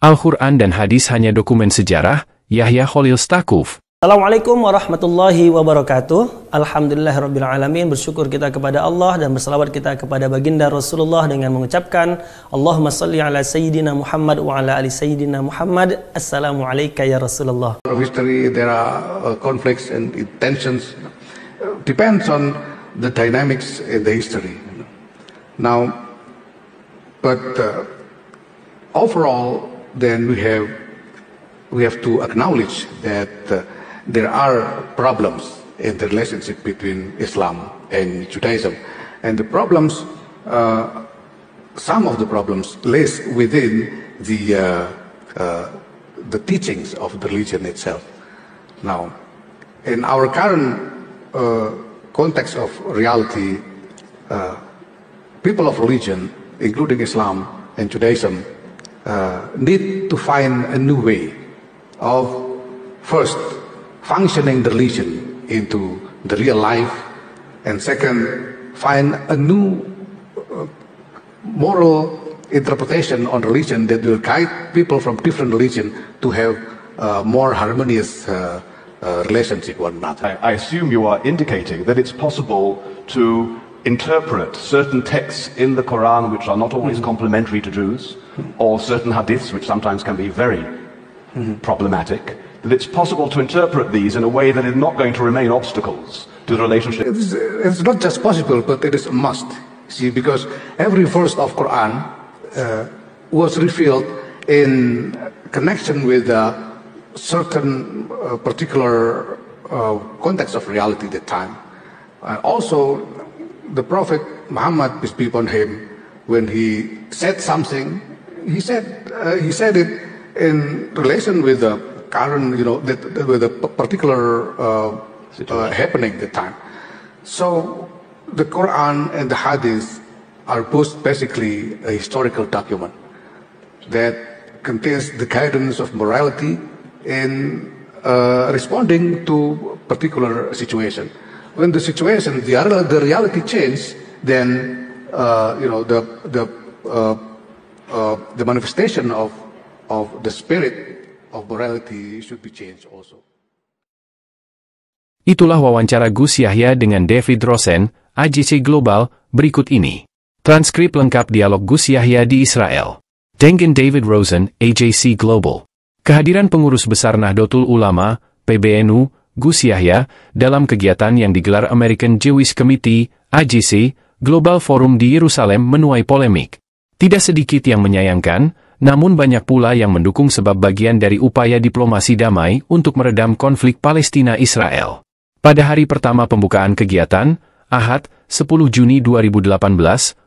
Al-Quran dan hadis hanya dokumen sejarah. Yahya Khalil Stakuf. Assalamualaikum warahmatullahi wabarakatuh. Alhamdulillahirrabbilalamin. Bersyukur kita kepada Allah dan berselawat kita kepada baginda Rasulullah dengan mengucapkan Allahumma salli ala Sayyidina Muhammad wa ala ali Sayyidina Muhammad. Assalamualaikum ya Rasulullah. History, there are conflicts and tensions. Depends on the dynamics in the history. Now, but overall, then we have to acknowledge that there are problems in the relationship between Islam and Judaism, and the problems, some of the problems, lays within the teachings of the religion itself. Now, in our current context of reality, people of religion, including Islam and Judaism, need to find a new way of first functioning the religion into the real life, and second, find a new moral interpretation on religion that will guide people from different religion to have more harmonious relationship with one another. I assume you are indicating that it's possible to interpret certain texts in the Quran which are not always complementary to Jews, or certain hadiths which sometimes can be very problematic, that it's possible to interpret these in a way that is not going to remain obstacles to the relationship. It's not just possible, but it is a must. See, because every verse of Quran was revealed in connection with a certain particular context of reality at the time. Also, the Prophet Muhammad, peace be upon him, when he said something, he said it in relation with the current, with a particular happening at the time. So the Quran and the Hadith are both basically a historical document that contains the guidance of morality in responding to particular situation. When the situation, the reality changes, then the manifestation of the spirit of morality should be changed also. Itulah wawancara Gus Yahya dengan David Rosen, AJC Global, berikut ini. Transkrip lengkap dialog Gus Yahya di Israel. Dengan David Rosen, AJC Global. Kehadiran pengurus besar Nahdlatul Ulama, PBNU, Gus Yahya, dalam kegiatan yang digelar American Jewish Committee, AJC, Global Forum di Yerusalem menuai polemik. Tidak sedikit yang menyayangkan, namun banyak pula yang mendukung sebab bagian dari upaya diplomasi damai untuk meredam konflik Palestina-Israel. Pada hari pertama pembukaan kegiatan, Ahad, 10 Juni 2018,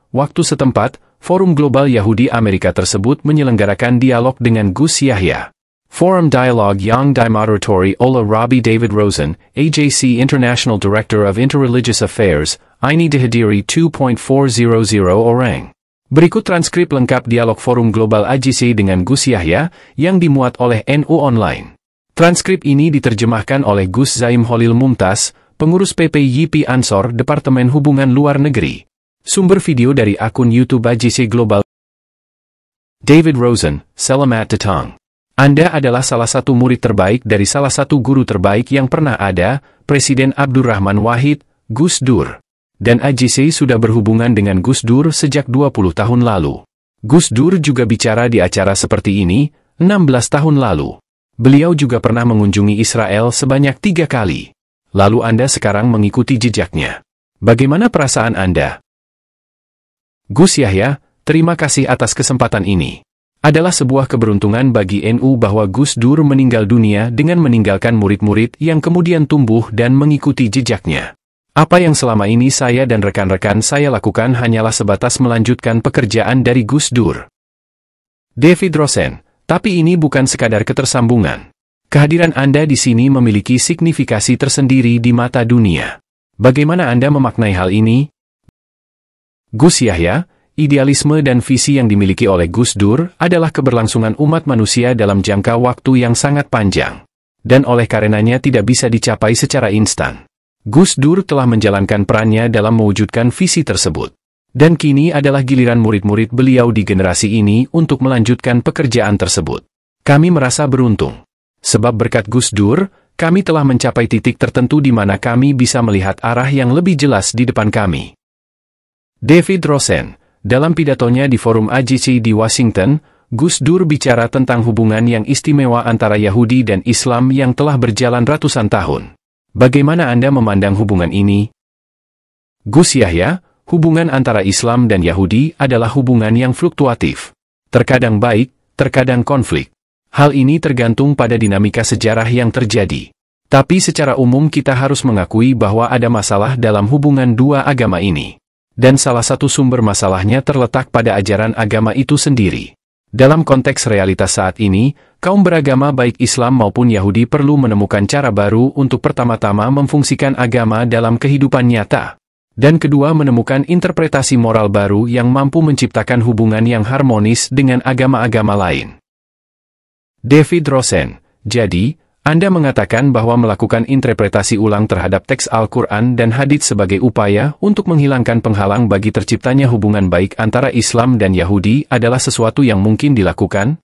waktu setempat, Forum Global Yahudi Amerika tersebut menyelenggarakan dialog dengan Gus Yahya. Forum Dialogue Yang Dimoderatori Ola Rabbi David Rosen, AJC International Director of Interreligious Affairs, ini dihadiri 2.400 orang. Berikut transkrip lengkap dialog Forum Global AJC dengan Gus Yahya, yang dimuat oleh NU Online. Transkrip ini diterjemahkan oleh Gus Zaim Khalil Mumtaz, pengurus PPYP Ansor Departemen Hubungan Luar Negeri. Sumber video dari akun YouTube AJC Global. David Rosen, Selamat datang. Anda adalah salah satu murid terbaik dari salah satu guru terbaik yang pernah ada, Presiden Abdurrahman Wahid, Gus Dur. Dan AJC sudah berhubungan dengan Gus Dur sejak 20 tahun lalu. Gus Dur juga bicara di acara seperti ini, 16 tahun lalu. Beliau juga pernah mengunjungi Israel sebanyak 3 kali. Lalu Anda sekarang mengikuti jejaknya. Bagaimana perasaan Anda? Gus Yahya, terima kasih atas kesempatan ini. Adalah sebuah keberuntungan bagi NU bahwa Gus Dur meninggal dunia dengan meninggalkan murid-murid yang kemudian tumbuh dan mengikuti jejaknya. Apa yang selama ini saya dan rekan-rekan saya lakukan hanyalah sebatas melanjutkan pekerjaan dari Gus Dur. David Rosen, tapi ini bukan sekadar ketersambungan. Kehadiran Anda di sini memiliki signifikasi tersendiri di mata dunia. Bagaimana Anda memaknai hal ini? Gus Yahya, idealisme dan visi yang dimiliki oleh Gus Dur adalah keberlangsungan umat manusia dalam jangka waktu yang sangat panjang. Dan oleh karenanya tidak bisa dicapai secara instan. Gus Dur telah menjalankan perannya dalam mewujudkan visi tersebut. Dan kini adalah giliran murid-murid beliau di generasi ini untuk melanjutkan pekerjaan tersebut. Kami merasa beruntung. Sebab berkat Gus Dur, kami telah mencapai titik tertentu di mana kami bisa melihat arah yang lebih jelas di depan kami. David Rosen, dalam pidatonya di forum AJC di Washington, Gus Dur bicara tentang hubungan yang istimewa antara Yahudi dan Islam yang telah berjalan ratusan tahun. Bagaimana Anda memandang hubungan ini? Gus Yahya, hubungan antara Islam dan Yahudi adalah hubungan yang fluktuatif. Terkadang baik, terkadang konflik. Hal ini tergantung pada dinamika sejarah yang terjadi. Tapi secara umum kita harus mengakui bahwa ada masalah dalam hubungan dua agama ini. Dan salah satu sumber masalahnya terletak pada ajaran agama itu sendiri. Dalam konteks realitas saat ini, kaum beragama baik Islam maupun Yahudi perlu menemukan cara baru untuk pertama-tama memfungsikan agama dalam kehidupan nyata. Dan kedua menemukan interpretasi moral baru yang mampu menciptakan hubungan yang harmonis dengan agama-agama lain. David Rosen, jadi, Anda mengatakan bahwa melakukan interpretasi ulang terhadap teks Al-Quran dan hadits sebagai upaya untuk menghilangkan penghalang bagi terciptanya hubungan baik antara Islam dan Yahudi adalah sesuatu yang mungkin dilakukan?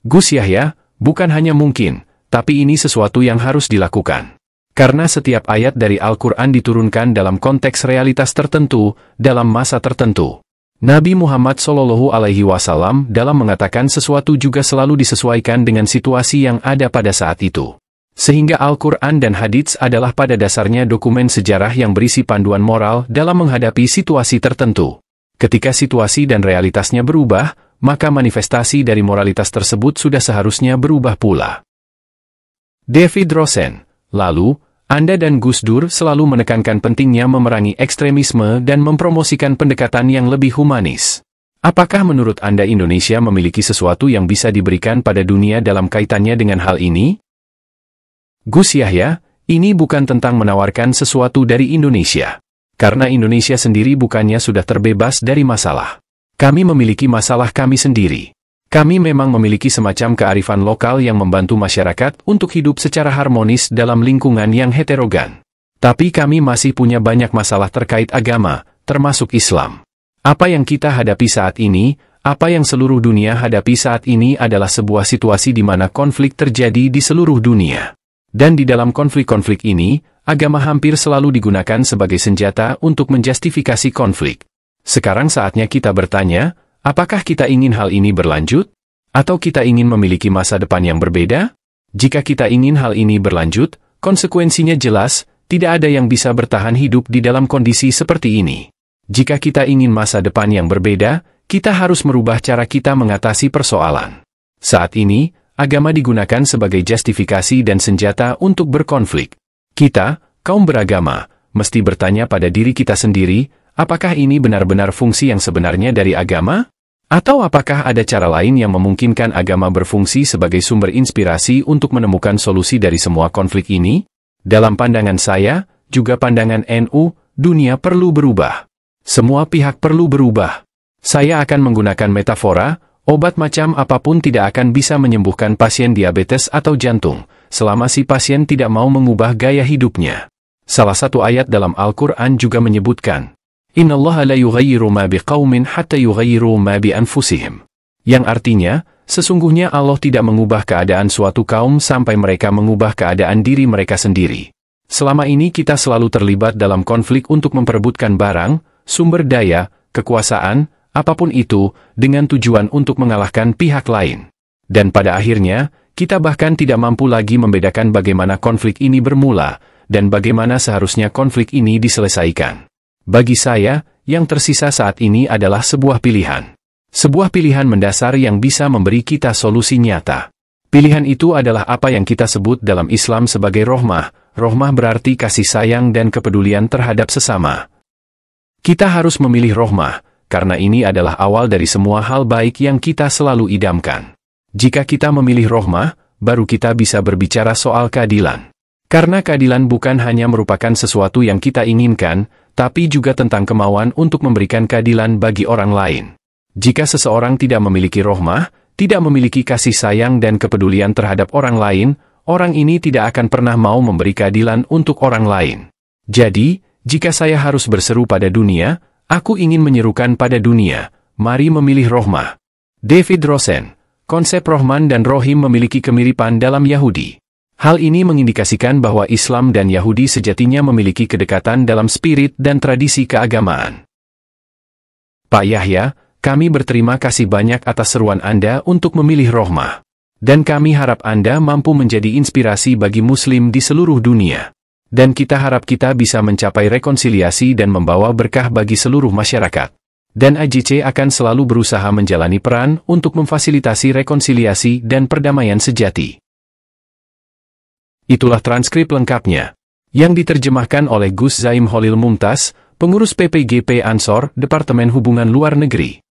Gus Yahya, bukan hanya mungkin, tapi ini sesuatu yang harus dilakukan. Karena setiap ayat dari Al-Quran diturunkan dalam konteks realitas tertentu, dalam masa tertentu. Nabi Muhammad SAW dalam mengatakan sesuatu juga selalu disesuaikan dengan situasi yang ada pada saat itu. Sehingga Al-Quran dan hadits adalah pada dasarnya dokumen sejarah yang berisi panduan moral dalam menghadapi situasi tertentu. Ketika situasi dan realitasnya berubah, maka manifestasi dari moralitas tersebut sudah seharusnya berubah pula. David Rosen, lalu, Anda dan Gus Dur selalu menekankan pentingnya memerangi ekstremisme dan mempromosikan pendekatan yang lebih humanis. Apakah menurut Anda Indonesia memiliki sesuatu yang bisa diberikan pada dunia dalam kaitannya dengan hal ini? Gus Yahya, ini bukan tentang menawarkan sesuatu dari Indonesia. Karena Indonesia sendiri bukannya sudah terbebas dari masalah. Kami memiliki masalah kami sendiri. Kami memang memiliki semacam kearifan lokal yang membantu masyarakat untuk hidup secara harmonis dalam lingkungan yang heterogen. Tapi kami masih punya banyak masalah terkait agama, termasuk Islam. Apa yang kita hadapi saat ini, apa yang seluruh dunia hadapi saat ini adalah sebuah situasi di mana konflik terjadi di seluruh dunia. Dan di dalam konflik-konflik ini, agama hampir selalu digunakan sebagai senjata untuk menjustifikasi konflik. Sekarang saatnya kita bertanya, apakah kita ingin hal ini berlanjut? Atau kita ingin memiliki masa depan yang berbeda? Jika kita ingin hal ini berlanjut, konsekuensinya jelas, tidak ada yang bisa bertahan hidup di dalam kondisi seperti ini. Jika kita ingin masa depan yang berbeda, kita harus merubah cara kita mengatasi persoalan. Saat ini, agama digunakan sebagai justifikasi dan senjata untuk berkonflik. Kita, kaum beragama, mesti bertanya pada diri kita sendiri, apakah ini benar-benar fungsi yang sebenarnya dari agama? Atau apakah ada cara lain yang memungkinkan agama berfungsi sebagai sumber inspirasi untuk menemukan solusi dari semua konflik ini? Dalam pandangan saya, juga pandangan NU, dunia perlu berubah. Semua pihak perlu berubah. Saya akan menggunakan metafora, obat macam apapun tidak akan bisa menyembuhkan pasien diabetes atau jantung, selama si pasien tidak mau mengubah gaya hidupnya. Salah satu ayat dalam Al-Quran juga menyebutkan, Innallaha la yughayyiru ma biqaumin hatta yughayyiru ma bi anfusihim. Yang artinya, sesungguhnya Allah tidak mengubah keadaan suatu kaum sampai mereka mengubah keadaan diri mereka sendiri. Selama ini kita selalu terlibat dalam konflik untuk memperebutkan barang, sumber daya, kekuasaan, apapun itu, dengan tujuan untuk mengalahkan pihak lain. Dan pada akhirnya, kita bahkan tidak mampu lagi membedakan bagaimana konflik ini bermula, dan bagaimana seharusnya konflik ini diselesaikan. Bagi saya, yang tersisa saat ini adalah sebuah pilihan. Sebuah pilihan mendasar yang bisa memberi kita solusi nyata. Pilihan itu adalah apa yang kita sebut dalam Islam sebagai rohmah. Rohmah berarti kasih sayang dan kepedulian terhadap sesama. Kita harus memilih rohmah, karena ini adalah awal dari semua hal baik yang kita selalu idamkan. Jika kita memilih rohmah, baru kita bisa berbicara soal keadilan. Karena keadilan bukan hanya merupakan sesuatu yang kita inginkan, tapi juga tentang kemauan untuk memberikan keadilan bagi orang lain. Jika seseorang tidak memiliki rohmah, tidak memiliki kasih sayang dan kepedulian terhadap orang lain, orang ini tidak akan pernah mau memberi keadilan untuk orang lain. Jadi, jika saya harus berseru pada dunia, Aku ingin menyerukan pada dunia, mari memilih rohmah. David Rosen. Konsep Rohman dan Rohim memiliki kemiripan dalam Yahudi. Hal ini mengindikasikan bahwa Islam dan Yahudi sejatinya memiliki kedekatan dalam spirit dan tradisi keagamaan. Pak Yahya, kami berterima kasih banyak atas seruan Anda untuk memilih rohmah. Dan kami harap Anda mampu menjadi inspirasi bagi Muslim di seluruh dunia. Dan kita harap kita bisa mencapai rekonsiliasi dan membawa berkah bagi seluruh masyarakat. Dan AJC akan selalu berusaha menjalani peran untuk memfasilitasi rekonsiliasi dan perdamaian sejati. Itulah transkrip lengkapnya, yang diterjemahkan oleh Gus Zaim Holil Mumtaz, Pengurus PPGP Ansor, Departemen Hubungan Luar Negeri.